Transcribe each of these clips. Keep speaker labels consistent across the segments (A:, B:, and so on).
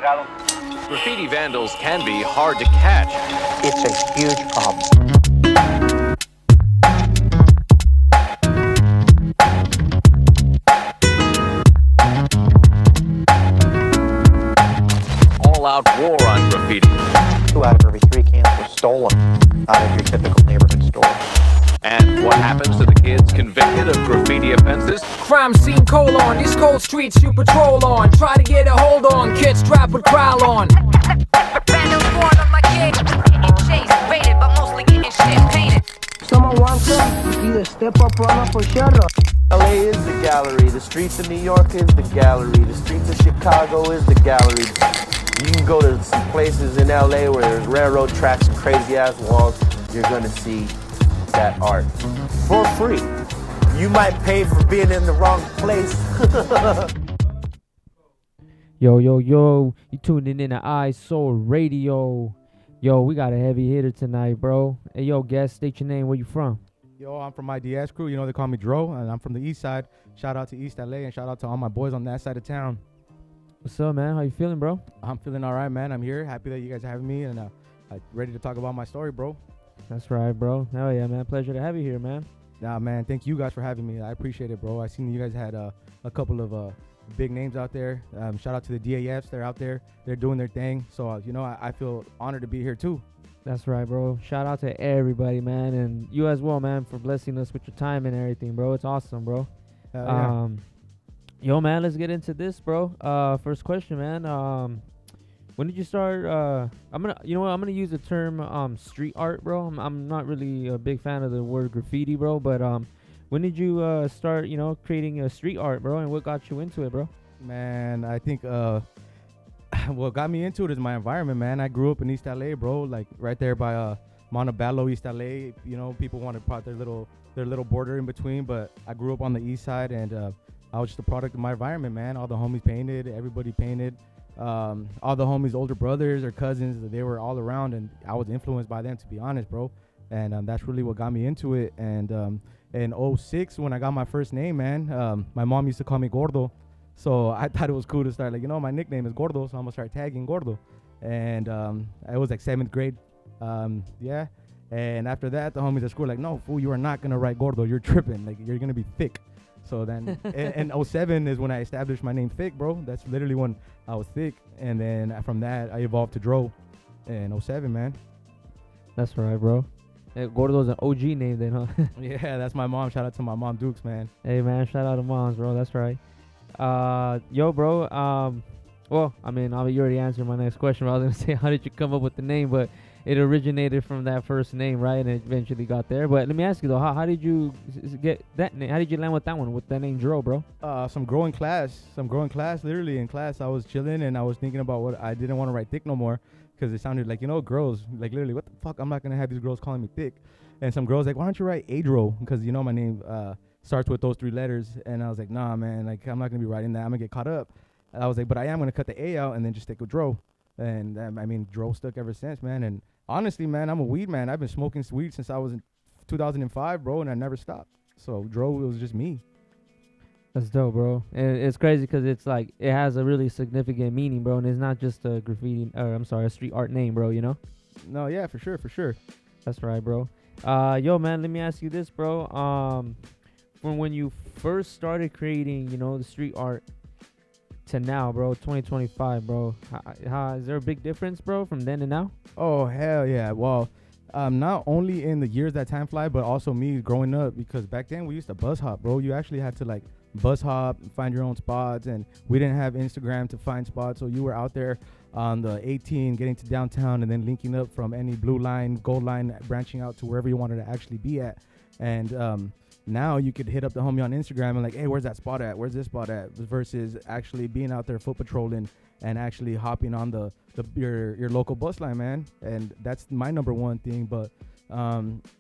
A: Graffiti vandals can be hard to catch.
B: It's a huge problem.
A: All-out war on graffiti.
B: 2 out of every 3 cans were stolen out of your typical neighborhood store.
A: And what happens to the kids convicted of graffiti offenses?
C: Crime scene colon, these cold streets you patrol on. Try to get a hold on, kids strapped with growl on.
D: Vandals born on my kid, getting chased, raided, but mostly getting shit painted.
E: Someone wants them, either step up, run up, or shut up.
F: LA is the gallery, the streets of New York is the gallery, the streets of Chicago is the gallery. You can go to some places in LA where there's railroad tracks and crazy ass walls, you're gonna see that art for free. You might pay for being in the wrong place.
G: Yo, you tuning in to Eyesore Radio. Yo, we got a heavy hitter tonight, bro. Hey, yo, guest, state your name, where you from?
H: Yo, I'm from IDS crew. You know, they call me DROE, and I'm from the east side. Shout out to East LA, and shout out to all my boys on that side of town.
G: What's up, man? How you feeling, bro?
H: I'm feeling all right, man. I'm here. Happy that you guys are having me, and ready to talk about my story, bro.
G: That's right, bro. Hell yeah, man. Pleasure to have you here, man.
H: Nah, man. Thank you guys for having me. I appreciate it, bro. I seen you guys had a couple of big names out there. Shout out to the DAFs. They're out there. They're doing their thing. So, I feel honored to be here, too.
G: That's right, bro. Shout out to everybody, man. And you as well, man, for blessing us with your time and everything, bro. It's awesome, bro.
H: Yeah.
G: Yo, man, let's get into this, bro. First question, man. When did you start? I'm gonna use the term street art, bro. I'm not really a big fan of the word graffiti, bro. But when did you start, creating street art, bro? And what got you into it, bro?
H: Man, I think what got me into it is my environment, man. I grew up in East LA, bro, like right there by Montebello, East LA. People want to put their little border in between, but I grew up on the east side, and I was just a product of my environment, man. All the homies painted, everybody painted. All the homies' older brothers or cousins, they were all around, and I was influenced by them, to be honest, bro. And that's really what got me into it. And in 06, when I got my first name, man, my mom used to call me Gordo. So I thought it was cool to start, my nickname is Gordo, so I'm going to start tagging Gordo. And it was like 7th grade. Yeah. And after that, the homies at school were like, no, fool, you are not going to write Gordo. You're tripping. Like, you're going to be thick. So then in 07 is when I established my name Thick, bro. That's literally when I was thick. And then from that, I evolved to DROE in 07, man.
G: That's right, bro. Hey, Gordo's an OG name then, huh?
H: Yeah, that's my mom. Shout out to my mom, Dukes, man.
G: Hey, man, shout out to moms, bro. That's right. Yo, bro. Well, I mean, you already answered my next question. But I was going to say, how did you come up with the name? But it originated from that first name, right? And it eventually got there. But let me ask you, though, how did you get that name? How did you land with that one, with that name DROE, bro?
H: Some growing class, literally in class. I was chilling, and I was thinking about what I didn't want to write Thick no more because it sounded like, girls, like literally, what the fuck? I'm not going to have these girls calling me Thick. And some girls like, why don't you write Adro? Because, my name starts with those 3 letters. And I was like, nah, man, like, I'm not going to be writing that. I'm going to get caught up. And I was like, but I am going to cut the A out and then just stick with DROE. And DROE stuck ever since, man. And honestly, man, I'm a weed man. I've been smoking weed since I was in 2005, bro, and I never stopped. So DROE was just me.
G: That's dope, bro. And it's crazy because it's like it has a really significant meaning, bro. And it's not just a a street art name, bro.
H: No, yeah, for sure.
G: That's right, bro. Yo, man, let me ask you this, bro. From when you first started creating, the street art to now, bro, 2025, bro, how is there a big difference, bro, from then to now?
H: Oh, hell yeah. Well, not only in the years that time fly, but also me growing up, because back then we used to bus hop, bro. You actually had to bus hop and find your own spots, and we didn't have Instagram to find spots, so you were out there on the 18 getting to downtown and then linking up from any blue line, gold line, branching out to wherever you wanted to actually be at. And now you could hit up the homie on Instagram and hey, where's that spot at? Where's this spot at? Versus actually being out there foot patrolling and actually hopping on your local bus line, man. And that's my number one thing. But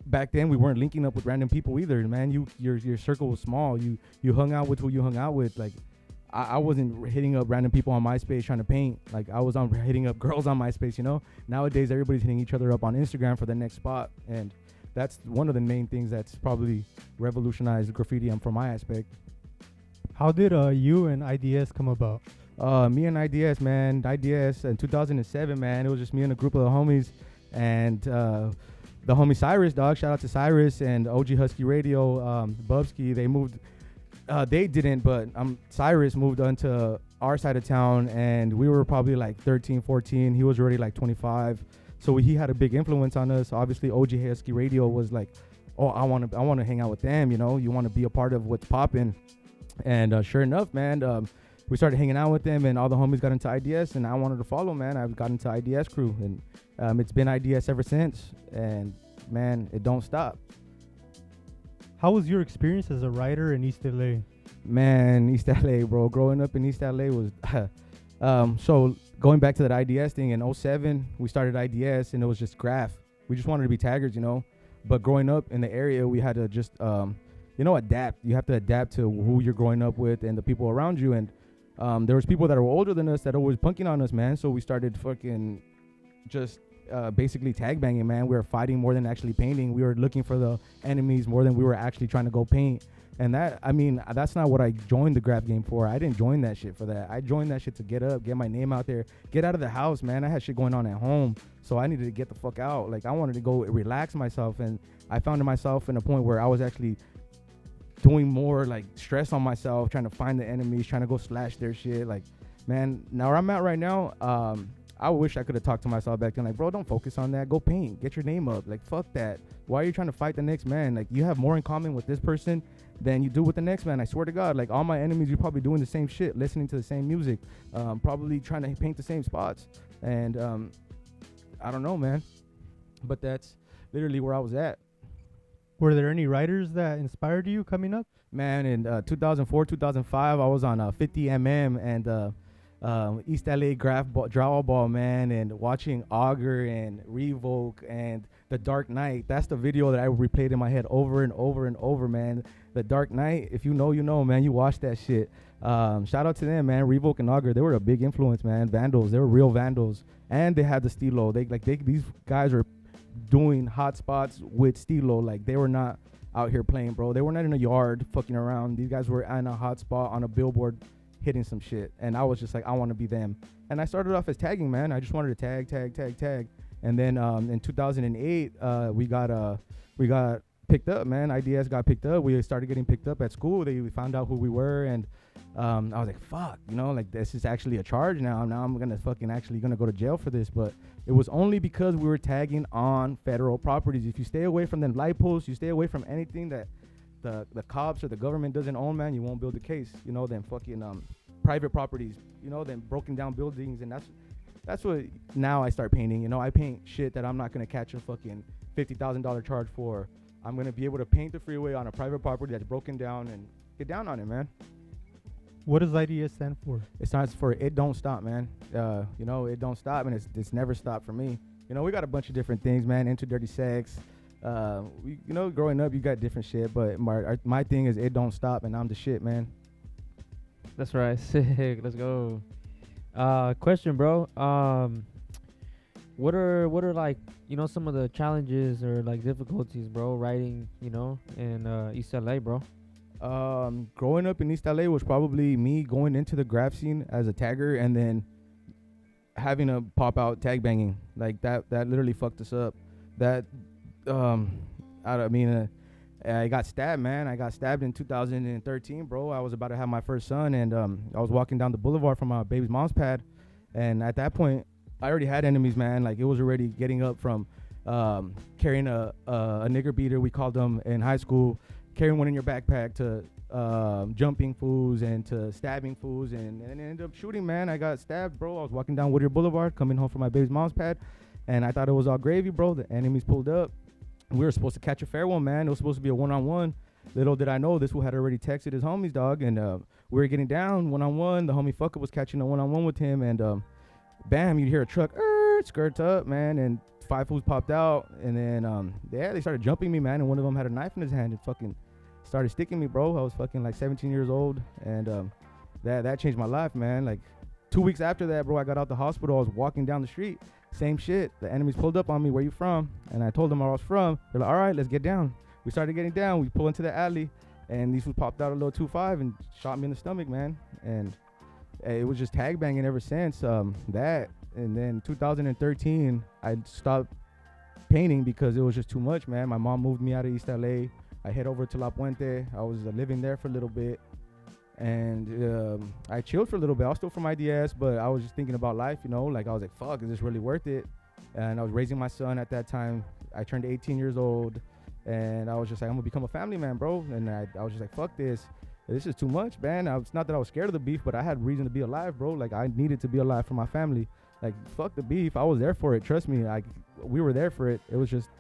H: back then we weren't linking up with random people either, man. Your circle was small. You hung out with who you hung out with. I wasn't hitting up random people on MySpace trying to paint. I was hitting up girls on MySpace, Nowadays everybody's hitting each other up on Instagram for the next spot. And that's one of the main things that's probably revolutionized graffiti from my aspect.
I: How did you and IDS come about?
H: Me and IDS, man. IDS in 2007, man. It was just me and a group of homies, and the homie Cyrus, dog. Shout out to Cyrus and OG Husky Radio, Bubsky. They moved. They didn't, but Cyrus moved onto our side of town, and we were probably like 13, 14. He was already like 25, so he had a big influence on us. Obviously, OG Husky Radio was like, oh, I want to hang out with them. You know, you want to be a part of what's popping. And sure enough, man, we started hanging out with them, and all the homies got into IDS, and I wanted to follow, man. I got into IDS crew, and it's been IDS ever since. And man, it don't stop.
I: How was your experience as a writer in East LA?
H: Man, East LA, bro. Growing up in East LA was so going back to that IDS thing in 07, we started IDS, and it was just graff. We just wanted to be taggers, you know. But growing up in the area, we had to just adapt. You have to adapt to who you're growing up with and the people around you. And there was people that were older than us that were always punking on us, man. So we started fucking just basically tag banging, man. We were fighting more than actually painting. We were looking for the enemies more than we were actually trying to go paint. And that's not what I joined the graff game for. I didn't join that shit for that. I joined that shit to get up, get my name out there, get out of the house, man. I had shit going on at home, so I needed to get the fuck out. Like, I wanted to go relax myself, and I found myself in a point where I was actually doing more, like, stress on myself, trying to find the enemies, trying to go slash their shit. Like, man, now where I'm at right now, I wish I could have talked to myself back then, like, bro, don't focus on that. Go paint. Get your name up. Like, fuck that. Why are you trying to fight the next man? Like, you have more in common with this person than you do with the next man. I swear to God, like, all my enemies, you're probably doing the same shit, listening to the same music, probably trying to paint the same spots. And I don't know, man. But that's literally where I was at.
I: Were there any writers that inspired you coming up?
H: Man, in 2004, 2005, I was on 50mm and East LA graff draw ball, man, and watching Augur and Revoke and The Dark Knight. That's the video that I replayed in my head over and over and over, man. The Dark Knight, if you know, you know, man. You watch that shit. Shout out to them, man. Revoke and Augur, they were a big influence, man. Vandals, they were real vandals, and they had the stilo. These guys are doing hot spots with stilo. Like, they were not out here playing, bro. They were not in a yard fucking around. These guys were in a hot spot on a billboard hitting some shit, and I was just like, I want to be them. And I started off as tagging, man. I just wanted to tag, and then in 2008 we got picked up, man. IDS got picked up. We started getting picked up at school. They found out who we were, and I was like, fuck, you know, like, this is actually a charge now. Now I'm gonna go to jail for this. But it was only because we were tagging on federal properties. If you stay away from them light posts, you stay away from anything that the cops or the government doesn't own, man, you won't build a case. You know, them fucking private properties, you know, them broken down buildings. And that's what now I start painting. You know, I paint shit that I'm not gonna catch a fucking $50,000 charge for. I'm gonna be able to paint the freeway on a private property that's broken down and get down on it, man.
I: What does IDS stand for?
H: It stands for It Don't Stop, man. You know, it don't stop, and it's never stopped for me. You know, we got a bunch of different things, man. Into dirty sex. You know, growing up, you got different shit, but my thing is it don't stop, and I'm the shit, man.
G: That's right. Sick. Let's go. Question, bro. What are like, you know, some of the challenges or like difficulties, bro, writing, you know, in East LA, bro?
H: Growing up in East LA was probably me going into the graff scene as a tagger and then having to pop out tag banging. Like, that literally fucked us up. I got stabbed, man. I got stabbed in 2013, bro. I was about to have my first son, and I was walking down the boulevard from my baby's mom's pad, and at that point, I already had enemies, man. Like, it was already getting up from carrying a nigger beater, we called them in high school, carrying one in your backpack, to jumping fools and to stabbing fools, and ended up shooting, man. I got stabbed, bro. I was walking down Whittier Boulevard, coming home from my baby's mom's pad, and I thought it was all gravy, bro. The enemies pulled up. We were supposed to catch a fair one, man. It was supposed to be a one-on-one. Little did I know, this fool had already texted his homies, dog, and we were getting down one-on-one. The homie fucker was catching a one-on-one with him, and bam, you'd hear a truck, skirt up, man, and 5 fools popped out, and then they started jumping me, man, and one of them had a knife in his hand and fucking started sticking me, bro. I was fucking like 17 years old, and that changed my life, man. Like, 2 weeks after that, bro, I got out the hospital. I was walking down the street, same shit. The enemies pulled up on me. Where you from? And I told them where I was from. They're like, all right, let's get down. We started getting down. We pull into the alley, and these fools popped out a little 2.5 and shot me in the stomach, man. And it was just tag banging ever since that. And then 2013, I stopped painting because it was just too much, man. My mom moved me out of East LA. I head over to La Puente. I was living there for a little bit, and I chilled for a little bit. I was still from IDS, but I was just thinking about life, you know. Like, I was like, fuck, is this really worth it? And I was raising my son at that time. I turned 18 years old, and I was just like, I'm gonna become a family man, bro. And I was just like, fuck this. This is too much, man. It's not that I was scared of the beef, but I had reason to be alive, bro. Like, I needed to be alive for my family. Like, fuck the beef. I was there for it. Trust me. Like, we were there for it. It was just,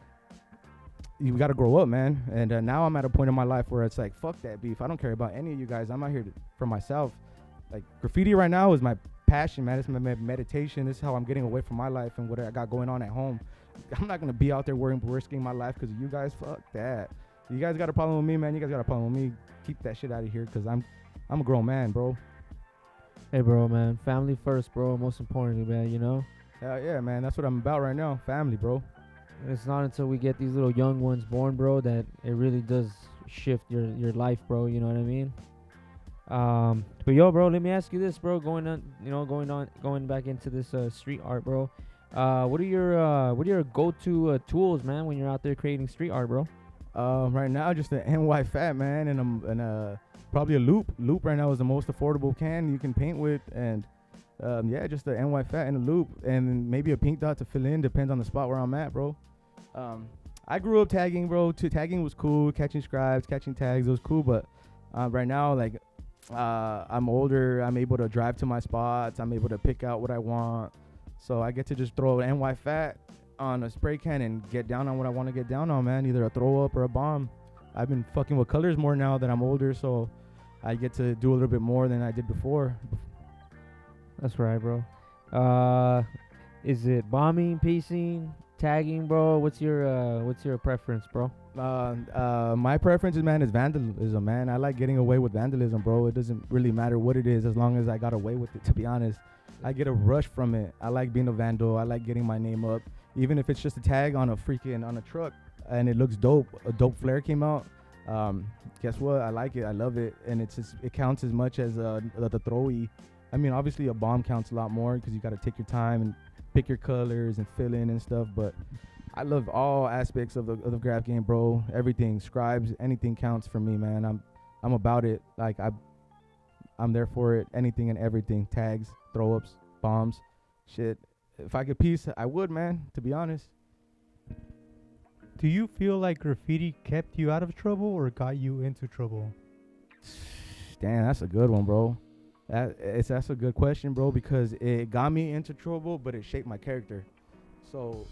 H: you got to grow up, man. And now I'm at a point in my life where it's like, fuck that beef. I don't care about any of you guys. I'm out here for myself. Like, graffiti right now is my passion, man. It's my meditation. This is how I'm getting away from my life and what I got going on at home. I'm not going to be out there risking my life because of you guys. Fuck that. You guys got a problem with me, man. You guys got a problem with me. Keep that shit out of here because I'm a grown man, bro.
G: Hey, bro, man. Family first, bro. Most importantly, man, you know?
H: Hell yeah, man. That's what I'm about right now. Family, bro.
G: It's not until we get these little young ones born, bro, that it really does shift your life, bro. You know what I mean? But yo, bro, let me ask you this, bro. Going back into this street art, bro. What are your go-to tools, man, when you're out there creating street art, bro?
H: Right now, just an NY fat, man, and probably a loop. Loop right now is the most affordable can you can paint with, and yeah, just the NY fat and a loop, and maybe a pink dot to fill in. Depends on the spot where I'm at, bro. I grew up tagging, bro. Tagging was cool. Catching scribes, catching tags, it was cool. But right now, like, I'm older. I'm able to drive to my spots. I'm able to pick out what I want. So I get to just throw an NY fat on a spray can and get down on what I want to get down on, man. Either a throw up or a bomb. I've been fucking with colors more now that I'm older, so I get to do a little bit more than I did before.
G: That's right, bro. Is it bombing, piecing, tagging, bro? What's your preference, bro?
H: My preference is vandalism, man. I like getting away with vandalism, bro. It doesn't really matter what it is as long as I got away with it, to be honest. I get a rush from it. I like being a vandal. I like getting my name up. Even if it's just a tag on a truck and it looks dope, a dope flare came out. Guess what? I like it. I love it. And it counts as much as the DROE. I mean, obviously a bomb counts a lot more because you got to take your time and pick your colors and fill in and stuff. But I love all aspects of the graph game, bro. Everything, scribes, anything counts for me, man. I'm about it. Like, I'm there for it. Anything and everything. Tags, throw ups, bombs, shit. If I could piece, I would, man, to be honest.
I: Do you feel like graffiti kept you out of trouble or got you into trouble?
H: Damn, that's a good one, bro. That's a good question, bro, because it got me into trouble, but it shaped my character. So,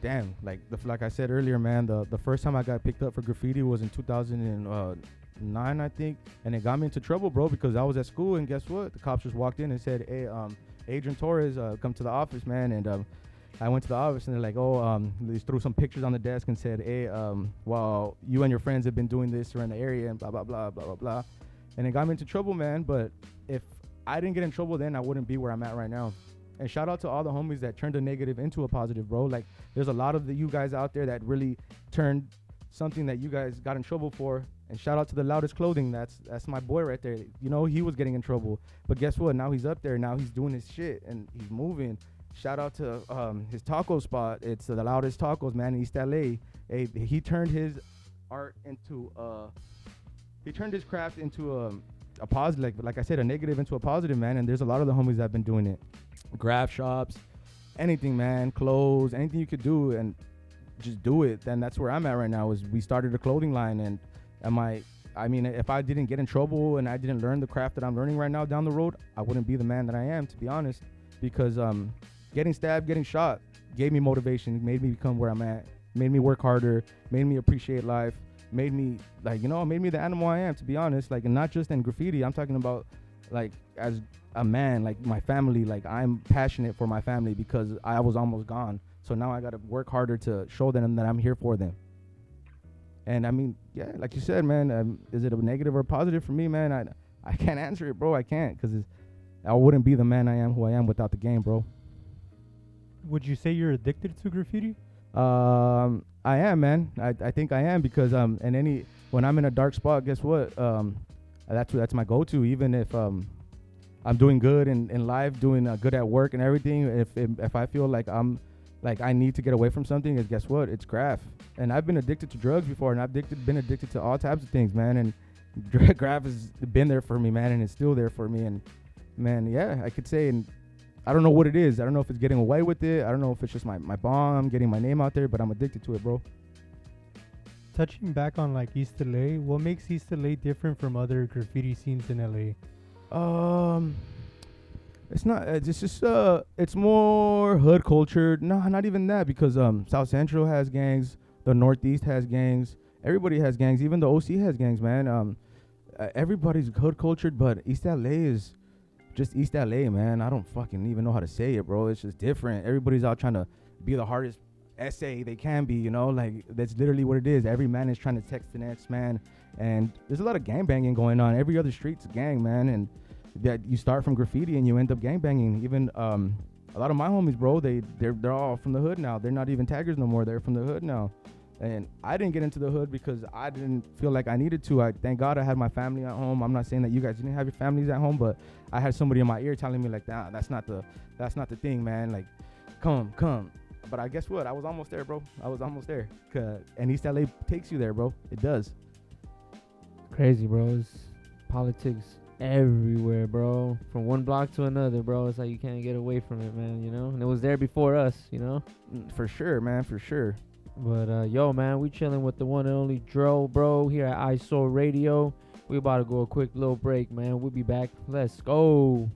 H: damn, like I said earlier, man, the first time I got picked up for graffiti was in 2009, I think, and it got me into trouble, bro, because I was at school, and guess what? The cops just walked in and said, hey, Adrian Torres, come to the office, man. And I went to the office, and they're like, they threw some pictures on the desk and said, hey, well, you and your friends have been doing this around the area and blah, blah, blah, blah, blah, blah. And it got me into trouble, man. But if I didn't get in trouble then, I wouldn't be where I'm at right now. And shout out to all the homies that turned a negative into a positive, bro. Like, there's a lot of you guys out there that really turned something that you guys got in trouble for. And shout out to the Loudest Clothing. That's my boy right there. You know, he was getting in trouble. But guess what? Now he's up there. Now he's doing his shit and he's moving. Shout out to his taco spot. It's the Loudest Tacos, man, in East LA. He turned his art into he turned his craft into a positive, like I said, a negative into a positive, man. And there's a lot of the homies that have been doing it. Graff shops, anything, man, clothes, anything you could do and just do it. Then that's where I'm at right now. Is we started a clothing line, and I mean, if I didn't get in trouble and I didn't learn the craft that I'm learning right now down the road, I wouldn't be the man that I am, to be honest. Because getting stabbed, getting shot gave me motivation, made me become where I'm at, made me work harder, made me appreciate life, made me, made me the animal I am, to be honest. Like, and not just in graffiti, I'm talking about, like, as a man, like, my family. Like, I'm passionate for my family because I was almost gone. So now I got to work harder to show them that I'm here for them. And I mean, yeah, like you said, man, is it a negative or a positive for me, man? I can't answer it, bro. I can't, because I wouldn't be the man I am who I am without the game, bro.
I: Would you say you're addicted to graffiti?
H: I am, man. I think I am, because when I'm in a dark spot, guess what? That's my go-to. Even if I'm doing good in life, doing good at work and everything, if I feel like I need to get away from something, is guess what? It's graff. And I've been addicted to drugs before, and I've been addicted to all types of things, man. And graff has been there for me, man, and it's still there for me. And man, yeah, I could say, and I don't know what it is. I don't know if it's getting away with it. I don't know if it's just my bomb, getting my name out there, but I'm addicted to it, bro.
I: Touching back on like East LA, what makes East LA different from other graffiti scenes in LA?
H: It's not. It's just. It's more hood cultured. No, not even that, because South Central has gangs. The Northeast has gangs. Everybody has gangs. Even the OC has gangs, man. Everybody's hood cultured, but East LA is just East LA, man. I don't fucking even know how to say it, bro. It's just different. Everybody's out trying to be the hardest essay they can be, you know. Like, that's literally what it is. Every man is trying to text the next man, and there's a lot of gang banging going on. Every other street's a gang, man, and that you start from graffiti and you end up gang banging. Even a lot of my homies, bro, they're all from the hood now. They're not even taggers no more. They're from the hood now. And I didn't get into the hood because I didn't feel like I needed to. Thank God I had my family at home. I'm not saying that you guys didn't have your families at home, but I had somebody in my ear telling me like, nah, that's not the thing, man. Like, come. But I guess what? I was almost there, bro. I was almost there. And East LA takes you there, bro. It does.
G: Crazy, bro. It's politics everywhere, bro. From one block to another, bro. It's like you can't get away from it, man, you know? And it was there before us, you know?
H: For sure, man, for sure.
G: But, yo, man, we chilling with the one and only DROE, bro, here at Eyesore Radio. We about to go a quick little break, man. We'll be back. Let's go.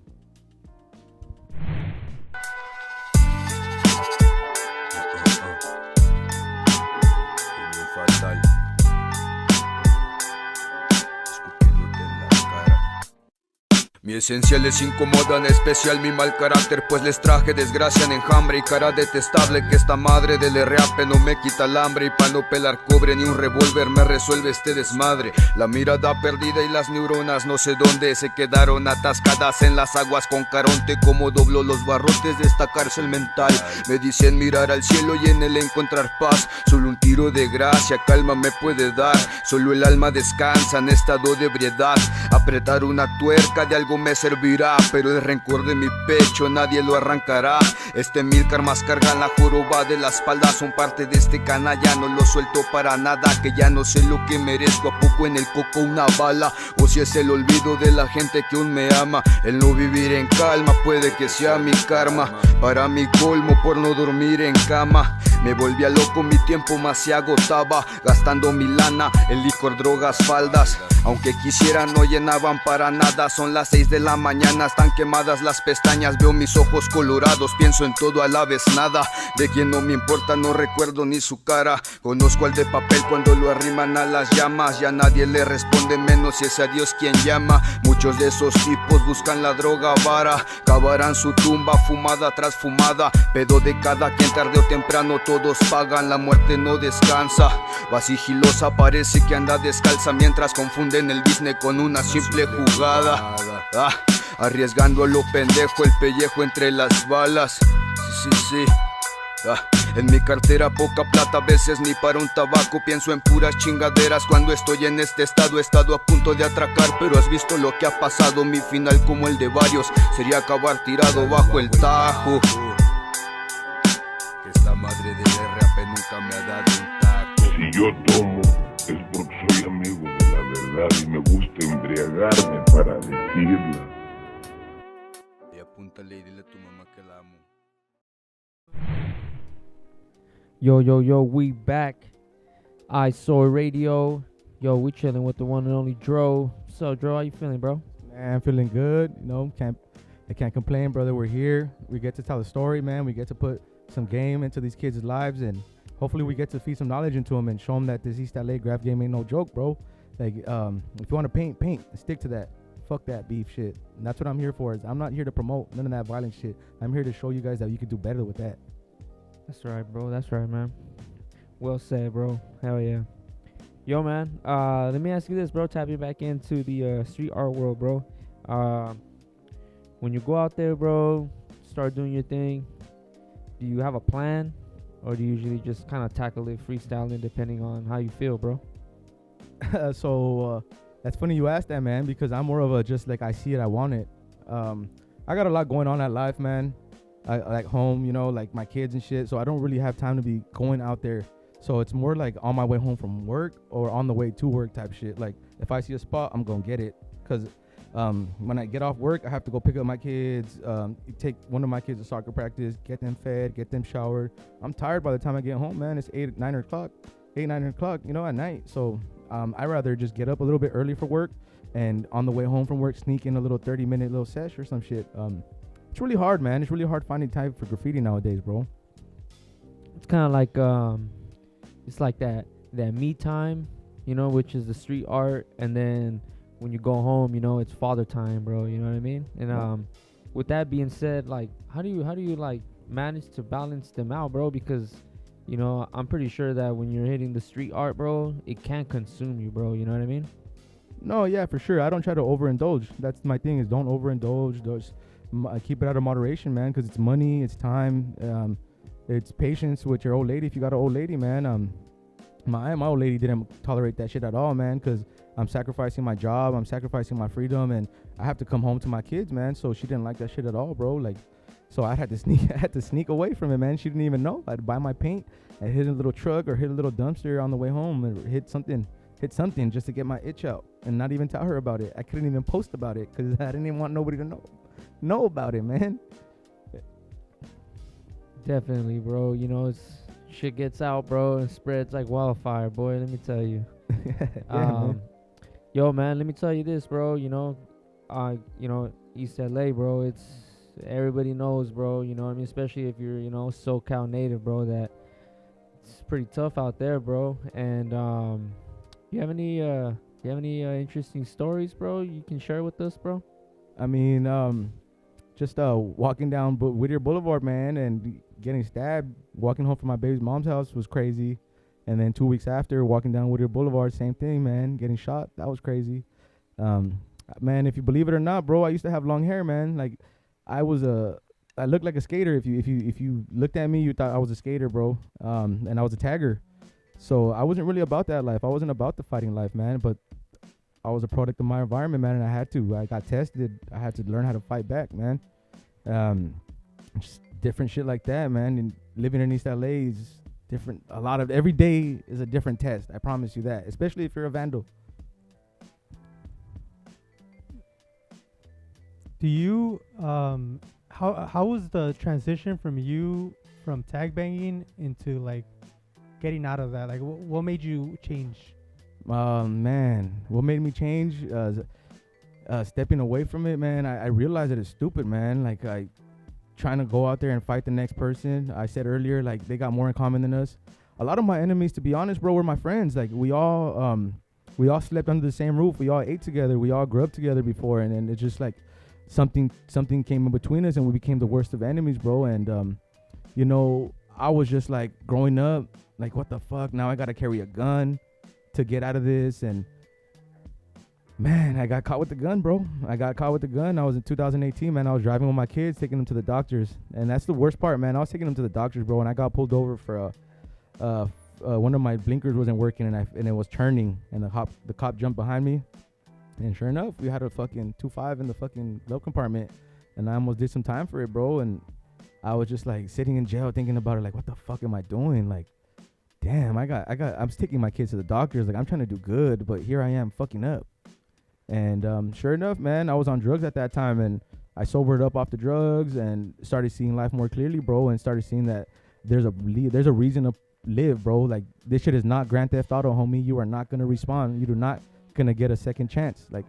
J: Mi esencia les incomoda, en especial mi mal carácter, pues les traje desgracia en enjambre y cara detestable, que esta madre del RAP no me quita el hambre, y pa' no pelar cobre ni un revólver me resuelve este desmadre. La mirada perdida y las neuronas no sé dónde se quedaron atascadas en las aguas con Caronte, como dobló los barrotes de esta cárcel mental. Me dicen mirar al cielo y en él encontrar paz, solo un tiro de gracia, calma me puede dar, solo el alma descansa en estado de ebriedad. Apretar una tuerca de algo me servirá, pero el rencor de mi pecho nadie lo arrancará. Este Milcar más carga la joroba de la espalda, son parte de este canalla, no lo suelto para nada, que ya no sé lo que merezco, a poco en el coco una bala, o si es el olvido de la gente que aún me ama. El no vivir en calma puede que sea mi karma, para mi colmo por no dormir en cama. Me volvía loco, mi tiempo más se agotaba, gastando mi lana en licor, drogas, faldas. Aunque quisiera no llenaban para nada, son las 6 de la mañana, están quemadas las pestañas, veo mis ojos colorados, pienso en todo a la vez nada. De quien no me importa, no recuerdo ni su cara, conozco al de papel cuando lo arriman a las llamas, ya nadie le responde menos si es a Dios quien llama. Muchos de esos tipos buscan la droga vara, cavarán su tumba fumada tras fumada, pedo de cada quien, tarde o temprano todos pagan, la muerte no descansa, va sigilosa, parece que anda descalza, mientras confunden el business con una simple jugada. Arriesgando a lo pendejo, el pellejo entre las balas. Sí. En mi cartera poca plata, a veces ni para un tabaco, pienso en puras chingaderas cuando estoy en este estado. He estado a punto de atracar, pero has visto lo que ha pasado. Mi final, como el de varios, sería acabar tirado bajo el tajo. Que esta madre del RAP nunca me ha dado un taco.
K: Si yo tomo, es porque soy amigo de la verdad y me gusta embriagarme para decirla.
J: Y apúntale y dile a tu mamá que la amo.
G: Yo, we back. Eyesore Radio. Yo, we chilling with the one and only DROE. So, DROE, how you feeling, bro?
H: Man, I'm feeling good. You know, I can't complain, brother. We're here. We get to tell a story, man. We get to put some game into these kids' lives, and hopefully we get to feed some knowledge into them and show them that this East LA graph game ain't no joke, bro. Like, if you want to paint, stick to that. Fuck that beef shit. And that's what I'm here for. I'm not here to promote none of that violent shit. I'm here to show you guys that you can do better with that.
G: That's right, bro. That's right, man. Well said, bro. Hell yeah. Yo, man. Let me ask you this, bro. Tapping back into the street art world, bro. When you go out there, bro, start doing your thing, do you have a plan? Or do you usually just kind of tackle it freestyling depending on how you feel, bro?
H: So that's funny you asked that, man, because I'm more of a just like I see it, I want it. I got a lot going on at life, man. I like home, you know, like my kids and shit. So I don't really have time to be going out there. So it's more like on my way home from work or on the way to work type shit. Like if I see a spot, I'm gonna get it. Cause when I get off work, I have to go pick up my kids, take one of my kids to soccer practice, get them fed, get them showered. I'm tired by the time I get home, man. It's 9 o'clock, you know, at night. So I'd rather just get up a little bit early for work, and on the way home from work, sneak in a little 30-minute little sesh or some shit. It's really hard, man. It's really hard finding time for graffiti nowadays, bro.
G: It's kind of like it's like that me time, you know, which is the street art, and then when you go home, you know, it's father time, bro. You know what I mean? And with that being said, like, how do you like manage to balance them out, bro? Because, you know, I'm pretty sure that when you're hitting the street art, bro, it can't consume you, bro. You know what I mean?
H: No, yeah, for sure. I don't try to overindulge. That's my thing, is don't overindulge. Just keep it out of moderation, man, because it's money, it's time, it's patience with your old lady. If you got an old lady, man, my old lady didn't tolerate that shit at all, man, because I'm sacrificing my job, I'm sacrificing my freedom, and I have to come home to my kids, man. So she didn't like that shit at all, bro. Like, so I had to sneak away from it, man. She didn't even know. I'd buy my paint and hit a little truck or hit a little dumpster on the way home and hit something just to get my itch out and not even tell her about it. I couldn't even post about it because I didn't even want nobody to know about it, man.
G: Definitely, bro. You know, shit gets out, bro, and spreads like wildfire, boy. Let me tell you.
H: Man.
G: Yo, man, let me tell you this, bro. You know, East LA, bro. It's everybody knows, bro. You know what I mean? Especially if you're, you know, SoCal native, bro. That it's pretty tough out there, bro. And you have any interesting stories, bro? You can share with us, bro.
H: I mean, just walking down Whittier Boulevard, man, and getting stabbed. Walking home from my baby's mom's house was crazy. And then 2 weeks after, walking down Whittier Boulevard, same thing, man, getting shot. That was crazy. Man, if you believe it or not, bro, I used to have long hair, man. Like, I looked like a skater. If you looked at me, you thought I was a skater, bro. And I was a tagger. So I wasn't really about that life. I wasn't about the fighting life, man. But I was a product of my environment, man, and I had to. I got tested. I had to learn how to fight back, man. Just different shit like that, man. And living in East LA is different. Every day is a different test. I promise you that, especially if you're a vandal.
I: Do you how was the transition from tag banging into like getting out of that? Like what made you change?
H: Man, what made me change? Stepping away from it, man. I realized that it's stupid, man. Like, trying to go out there and fight the next person. I said earlier, like, they got more in common than us. A lot of my enemies, to be honest, bro, were my friends. Like, we all slept under the same roof. We all ate together. We all grew up together before, and then it's just like something came in between us, and we became the worst of enemies, bro. And you know, I was just like growing up, like, what the fuck? Now I gotta carry a gun to get out of this. And man, I got caught with the gun, bro. I was in 2018, man. I was driving with my kids, taking them to the doctors. And that's the worst part, man. I was taking them to the doctors, bro, and I got pulled over for one of my blinkers wasn't working, and it was turning, and the cop jumped behind me. And sure enough, we had a fucking 2.5 in the fucking glove compartment, and I almost did some time for it, bro. And I was just like sitting in jail thinking about it, like, what the fuck am I doing? Like, damn, I'm taking my kids to the doctors. Like, I'm trying to do good, but here I am fucking up. And sure enough, man, I was on drugs at that time, and I sobered up off the drugs and started seeing life more clearly, bro, and started seeing that there's a reason to live, bro. Like, this shit is not Grand Theft Auto, homie. You are not gonna respawn. You're not gonna get a second chance. Like,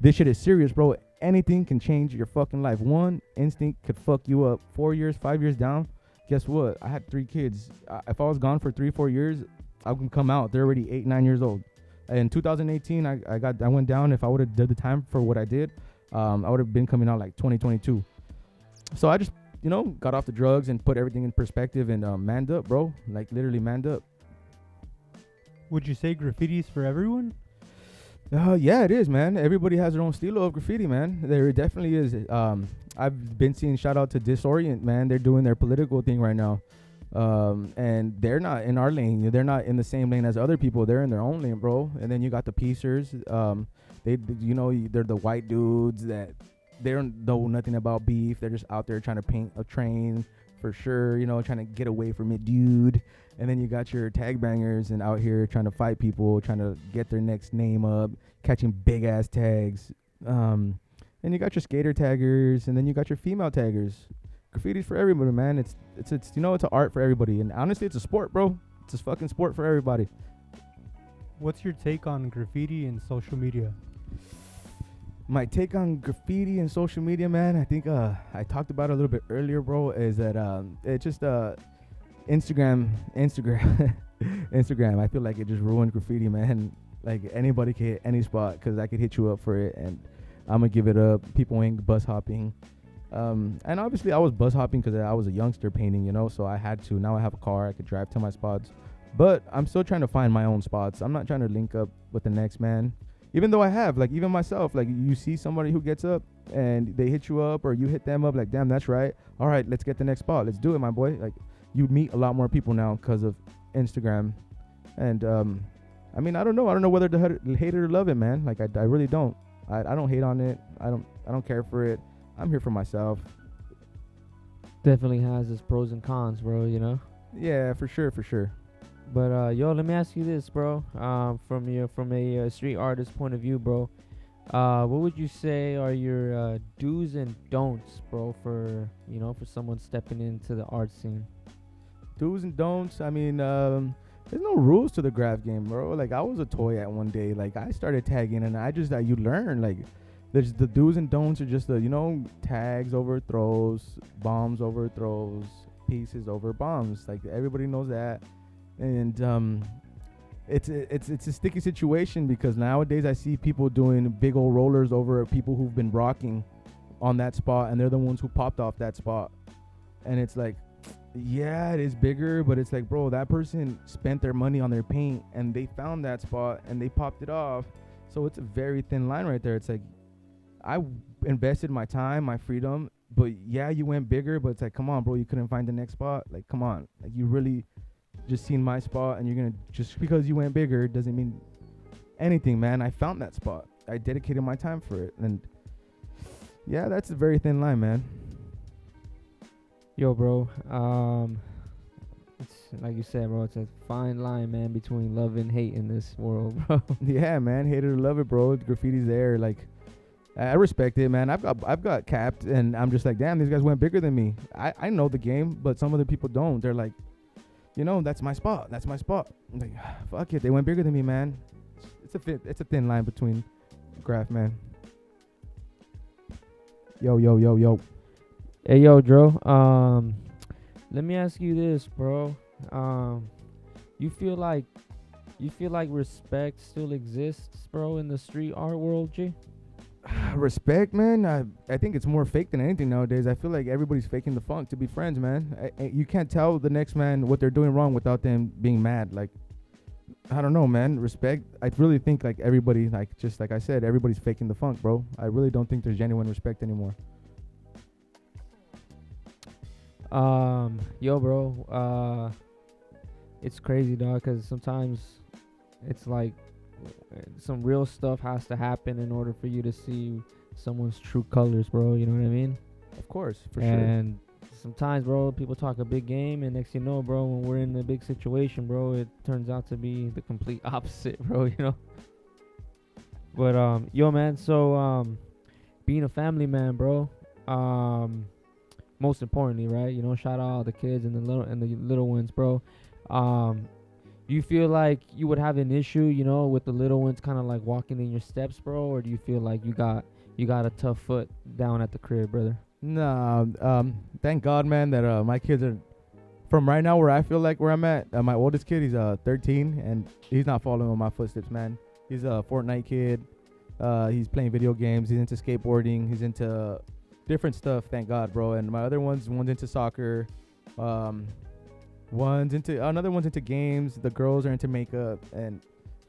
H: this shit is serious, bro. Anything can change your fucking life. One instinct could fuck you up. 4 years, 5 years down, guess what? I had 3 kids. If I was gone for 3-4 years, I can come out. They're already 8-9 years old. In 2018, I went down. If I would have did the time for what I did, I would have been coming out like 2022. So I just, you know, got off the drugs and put everything in perspective and manned up, bro. Like, literally manned up.
I: Would you say graffiti's for everyone?
H: Yeah, it is, man. Everybody has their own stilo of graffiti, man. There definitely is. I've been seeing, shout out to Disorient, man. They're doing their political thing right now. And they're not in our lane. They're not in the same lane as other people. They're in their own lane, bro. And then you got the piecers. They're the white dudes that they don't know nothing about beef. They're just out there trying to paint a train for sure, you know, trying to get away from it, dude. And then you got your tag bangers and out here trying to fight people, trying to get their next name up, catching big ass tags. And you got your skater taggers, and then you got your female taggers. Graffiti's for everybody, man. It's you know, it's an art for everybody, and honestly, it's a sport, bro. It's a fucking sport for everybody.
I: What's your take on graffiti and social media?
H: My take on graffiti and social media, man, I think I talked about it a little bit earlier, bro, is that it's just Instagram. Instagram. I feel like it just ruined graffiti, man. Like anybody can hit any spot, because I could hit you up for it, and I'm gonna give it up. People ain't bus hopping. And obviously I was bus hopping because I was a youngster painting, you know, so I had to. Now I have a car, I could drive to my spots, but I'm still trying to find my own spots. I'm not trying to link up with the next man, even though I have, like, even myself, like, you see somebody who gets up and they hit you up, or you hit them up, like, damn, that's right, all right, let's get the next spot, let's do it, my boy. Like, you meet a lot more people now because of Instagram. And I mean, I don't know whether to hate it or love it, man. Like, I really don't. I don't hate on it. I don't care for it. I'm here for myself.
G: Definitely has its pros and cons, bro, you know?
H: Yeah, for sure.
G: But yo, let me ask you this, bro. From a street artist point of view, bro, what would you say are your do's and don'ts, bro, for someone stepping into the art scene?
H: Do's and don'ts. I mean, there's no rules to the graph game, bro. Like, I was a toy at one day. Like, I started tagging, and I just you learn. Like, there's the do's and don'ts are just the tags over throws, bombs over throws, pieces over bombs. Like, everybody knows that. And it's a sticky situation, because nowadays I see people doing big old rollers over people who've been rocking on that spot, and they're the ones who popped off that spot. And it's like, yeah, it is bigger, but it's like, bro, that person spent their money on their paint, and they found that spot and they popped it off. So it's a very thin line right there. It's like, I invested my time, my freedom, but yeah, you went bigger, but it's like, come on, bro, you couldn't find the next spot. Like, come on, like, you really just seen my spot, and you're gonna, just because you went bigger doesn't mean anything, man. I found that spot, I dedicated my time for it, and yeah, that's a very thin line, man.
G: Yo, bro, it's like you said, bro, it's a fine line, man, between love and hate in this world, bro.
H: Yeah, man, hate it or love it, bro. Graffiti's there. Like, I respect it, man. I've got capped, and I'm just like, damn, these guys went bigger than me. I know the game, but some other people don't. They're like, that's my spot. That's my spot. I'm like, fuck it, they went bigger than me, man. It's a thin line between graph, man. Yo.
G: Hey, yo, Dro. Let me ask you this, bro. You feel like respect still exists, bro, in the street art world, G?
H: Respect, man. I think it's more fake than anything nowadays. I feel like everybody's faking the funk to be friends, man. You can't tell the next man what they're doing wrong without them being mad. Like, I don't know, man. Respect. I really think, like, everybody, like, just like I said, everybody's faking the funk, bro. I really don't think there's genuine respect anymore.
G: Yo, bro, it's crazy, dog, because sometimes it's like some real stuff has to happen in order for you to see someone's true colors, bro. You know what I mean?
H: Of course, for sure.
G: And sometimes, bro, people talk a big game, and next you know, bro, when we're in a big situation, bro, it turns out to be the complete opposite, bro, you know? But, yo, man, so, being a family man, bro, most importantly, right? Shout out all the kids and the little ones, bro. Do you feel like you would have an issue, with the little ones kind of like walking in your steps, bro, or do you feel like you got a tough foot down at the crib, brother?
H: No, thank God, man, that my kids are from right now where I feel like where I'm at. My oldest kid, he's 13, and he's not following in my footsteps, man. He's a Fortnite kid. He's playing video games. He's into skateboarding. He's into different stuff, thank God, bro. And my other one's into soccer. Another one's into games. The girls are into makeup. And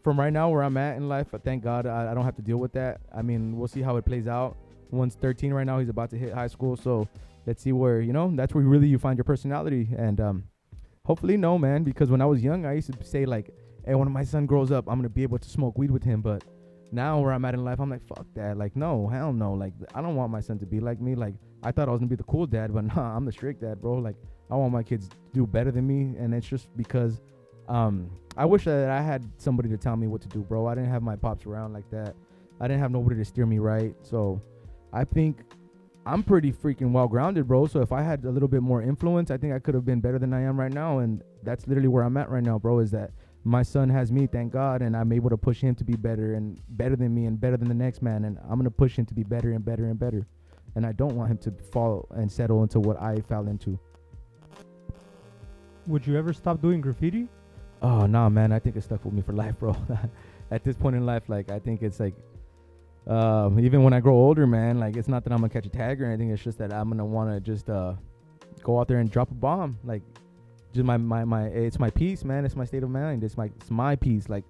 H: from right now where I'm at in life, thank God I don't have to deal with that. I mean, we'll see how it plays out. One's 13 right now. He's about to hit high school. So let's see where, that's where really you find your personality. And hopefully no, man, because when I was young, I used to say like, hey, when my son grows up, I'm going to be able to smoke weed with him. But now where I'm at in life, I'm like, fuck that. Like, no, hell no. Like, I don't want my son to be like me. Like, I thought I was gonna be the cool dad, but nah, I'm the strict dad, bro. Like, I want my kids to do better than me, and it's just because I wish that I had somebody to tell me what to do, bro. I didn't have my pops around like that. I didn't have nobody to steer me right. So I think I'm pretty freaking well grounded, bro. So if I had a little bit more influence, I think I could have been better than I am right now. And that's literally where I'm at right now, bro, is that my son has me, thank God, and I'm able to push him to be better and better than me and better than the next man. And I'm going to push him to be better and better and better. And I don't want him to fall and settle into what I fell into.
I: Would you ever stop doing graffiti?
H: Oh, nah, man. I think it's stuck with me for life, bro. At this point in life, like, I think it's like, even when I grow older, man, like, it's not that I'm going to catch a tag or anything. It's just that I'm going to want to just go out there and drop a bomb. Like, just it's my peace, man. It's my state of mind. It's my peace. Like,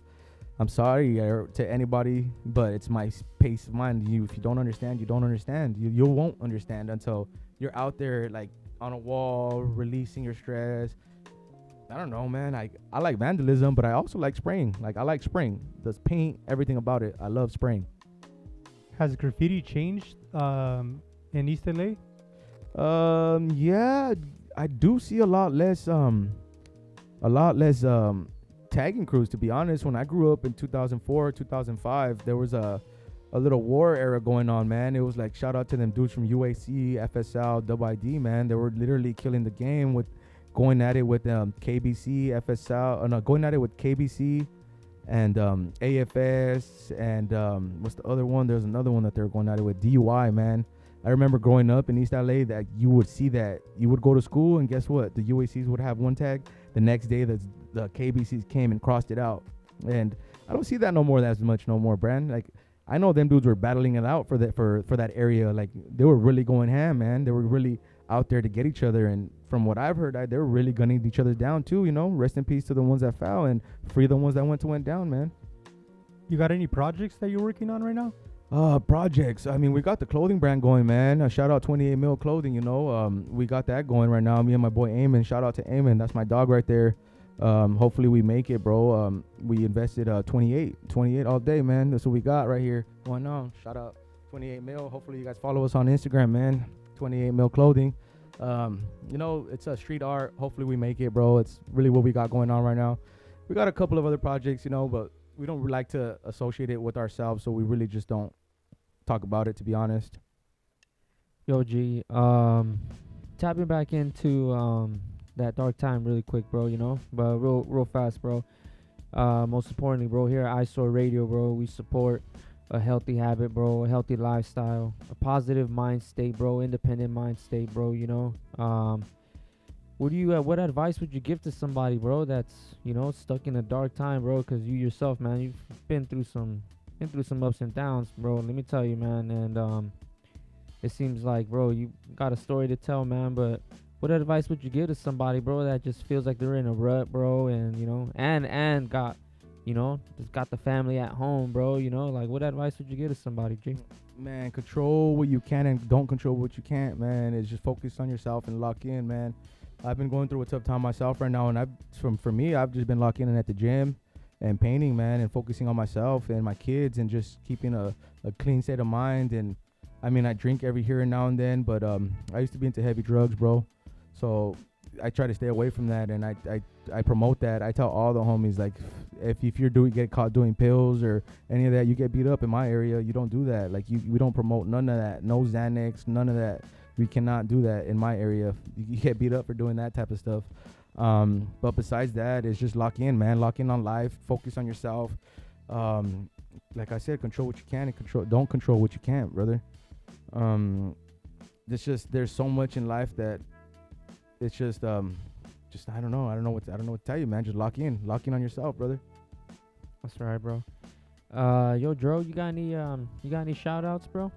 H: I'm sorry to anybody, but it's my peace of mind. If you don't understand, you don't understand. You won't understand until you're out there, like, on a wall, releasing your stress. I don't know, man. I like vandalism, but I also like spraying. Like, I like spraying. The paint, everything about it. I love spraying.
I: Has graffiti changed in East LA?
H: Yeah, I do see a lot less tagging crews, to be honest. When I grew up in 2004, 2005, there was a little war era going on, man. It was like, shout out to them dudes from UAC, FSL, WID, man. They were literally killing the game with going at it with KBC, FSL, going at it with KBC and AFS and what's the other one? There's another one that they were going at it with, DUI, man. I remember growing up in East LA that you would see that. You would go to school and guess what? The UACs would have one tag. The next day the KBCs came and crossed it out. And I don't see that no more as much no more, Brand. Like, I know them dudes were battling it out for that area. Like, they were really going ham, man. They were really out there to get each other. And from what I've heard, they were really gunning each other down too, you know. Rest in peace to the ones that fell and free the ones that went down, man.
I: You got any projects that you're working on right now?
H: Projects. I mean, we got the clothing brand going, man. Shout out 28 Mil Clothing, you know. We got that going right now. Me and my boy Eamon. Shout out to Eamon. That's my dog right there. Hopefully we make it, bro. We invested 28 all day, man. That's what we got right here going on. Shout out 28 Mil. Hopefully you guys follow us on Instagram, man. 28 Mil Clothing. You know, it's a street art. Hopefully we make it, bro. It's really what we got going on right now. We got a couple of other projects, you know, but we don't like to associate it with ourselves, so we really just don't talk about it, to be honest.
G: Yo, G, tapping back into that dark time really quick, bro, you know, but real fast, bro. Most importantly, bro, here at Eyesore Radio, bro, we support a healthy habit, bro, a healthy lifestyle, a positive mind state, bro, independent mind state, bro, you know. What advice would you give to somebody, bro, that's, you know, stuck in a dark time, bro? Because you yourself, man, you've been through some ups and downs, bro. Let me tell you, man. And it seems like, bro, you got a story to tell, man. But what advice would you give to somebody, bro, that just feels like they're in a rut, bro, and you know, and got, you know, just got the family at home, bro? You know, like, what advice would you give to somebody, G?
H: Man, control what you can and don't control what you can't, man. It's just focus on yourself and lock in, man. I've been going through a tough time myself right now, and for me, I've just been locking in at the gym and painting, man, and focusing on myself and my kids and just keeping a clean state of mind. And I mean, I drink every here and now and then, but I used to be into heavy drugs, bro. So I try to stay away from that, and I promote that. I tell all the homies, like, if you get caught doing pills or any of that, you get beat up in my area. You don't do that. Like, we don't promote none of that. No Xanax, none of that. We cannot do that in my area. You get beat up for doing that type of stuff. But besides that, it's just lock in, man. Lock in on life. Focus on yourself. Like I said, control what you can and don't control what you can't, brother. There's so much in life that it's just I don't know what to tell you, man. Just lock in on yourself, brother.
G: That's right, bro. Yo, Dro, you got any shout outs, bro?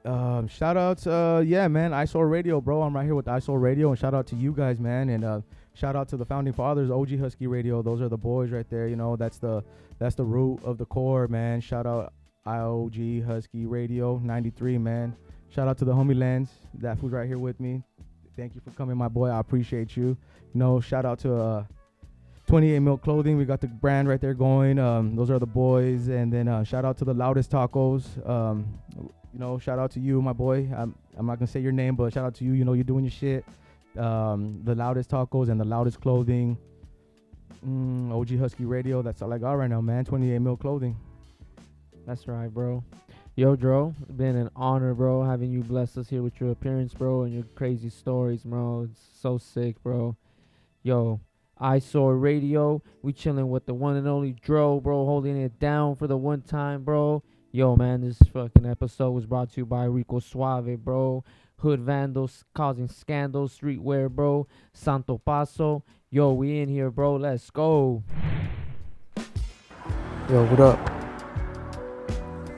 H: Shout outs, yeah, man. Eyesore Radio, bro. I'm right here with Eyesore Radio, and shout out to you guys, man. And shout out to the founding fathers, OG Husky Radio. Those are the boys right there. You know, that's the root of the core, man. Shout out IOG Husky Radio 93, man. Shout out to the homie Lens, that who's right here with me. Thank you for coming, my boy. I appreciate you. You know, shout out to 28 Mil Clothing. We got the brand right there going. Those are the boys. And then shout out to the Loudest Tacos. Shout out to you, my boy. I'm not gonna say your name, but shout out to you. You're doing your shit. The Loudest Tacos and the Loudest Clothing. OG Husky Radio. That's all I got right now, man. 28 Mil Clothing.
G: That's right, bro. Yo, Dro, it's been an honor, bro, having you bless us here with your appearance, bro, and your crazy stories, bro. It's so sick, bro. Yo, Eyesore Radio, we chilling with the one and only Dro, bro, holding it down for the one time, bro. Yo, man, this fucking episode was brought to you by Rico Suave, bro. Hood Vandals causing scandals, streetwear, bro. Santo Paso. Yo, we in here, bro. Let's go.
L: Yo, what up?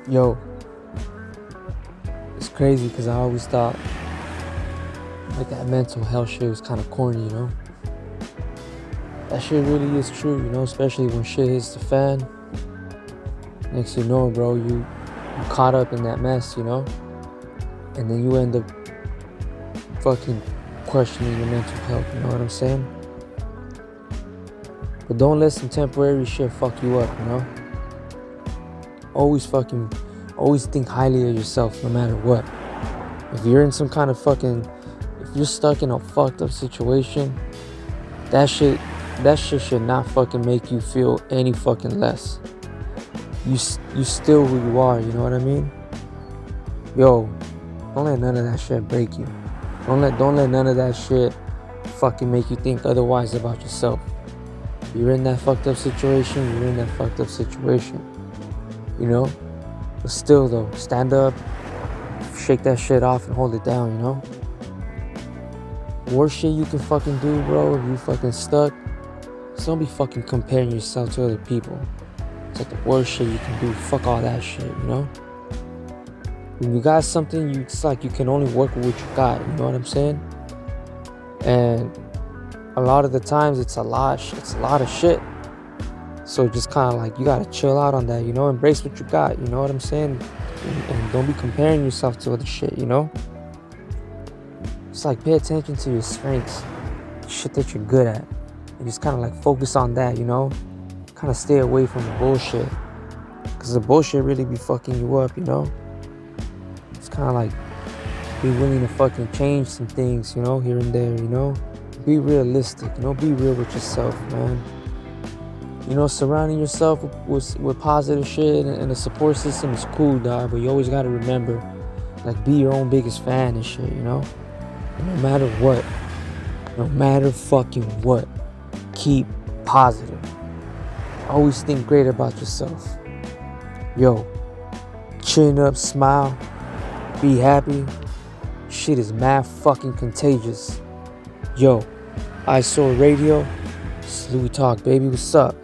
L: Yo, it's crazy because I always thought like that mental health shit was kind of corny, That shit really is true, especially when shit hits the fan. Next thing you know, bro, you caught up in that mess, and then you end up fucking questioning your mental health, you know what I'm saying? But don't let some temporary shit fuck you up, Always think highly of yourself no matter what. If you're in some kind of if you're stuck in a fucked up situation, that shit should not fucking make you feel any fucking less. You still who you are, you know what I mean? Yo, don't let none of that shit break you. Don't let none of that shit fucking make you think otherwise about yourself. You're in that fucked up situation, But still though, stand up, shake that shit off and hold it down, Worst shit you can fucking do, bro, if you fucking stuck, just don't be fucking comparing yourself to other people. It's like the worst shit you can do. Fuck all that shit, When you got something, it's like you can only work with what you got, you know what I'm saying? And a lot of the times it's a lot of shit. So just kind of like you gotta chill out on that, embrace what you got, you know what I'm saying? And don't be comparing yourself to other shit, It's like pay attention to your strengths, shit that you're good at, and just kind of like focus on that, Kind of stay away from the bullshit, cause the bullshit really be fucking you up, It's kind of like be willing to fucking change some things, here and there, Be realistic, be real with yourself, man. Surrounding yourself with positive shit and a support system is cool, dog, but you always gotta remember, like, be your own biggest fan and shit, And no matter fucking what, keep positive. Always think great about yourself. Yo, chin up, smile, be happy. Shit is mad fucking contagious. Yo, Eyesore Radio, Louis Talk, baby, what's up?